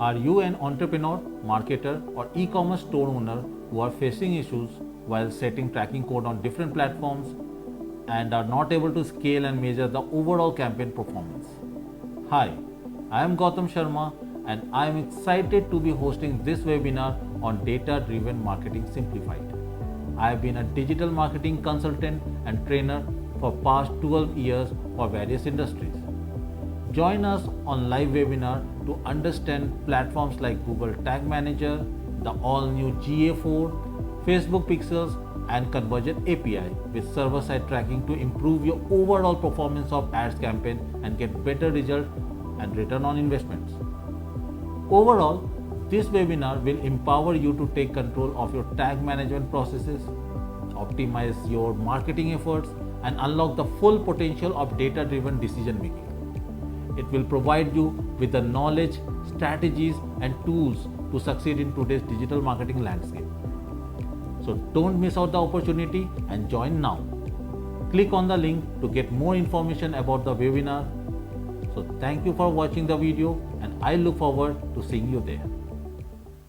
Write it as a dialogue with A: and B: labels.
A: Are you an entrepreneur, marketer, or e-commerce store owner who are facing issues while setting tracking code on different platforms and are not able to scale and measure the overall campaign performance? Hi, I am Gautam Sharma and I am excited to be hosting this webinar on data-driven marketing simplified. I have been a digital marketing consultant and trainer for past 12 years for various industries. Join us on live webinar to understand platforms like Google Tag Manager, the all-new GA4, Facebook Pixels, and Conversion API with server-side tracking to improve your overall performance of ads campaign and get better result and return on investments. Overall, this webinar will empower you to take control of your tag management processes, optimize your marketing efforts, and unlock the full potential of data-driven decision making. It will provide you with the knowledge, strategies, and tools to succeed in today's digital marketing landscape. So don't miss out the opportunity and join now. Click on the link to get more information about the webinar. So thank you for watching the video and I look forward to seeing you there.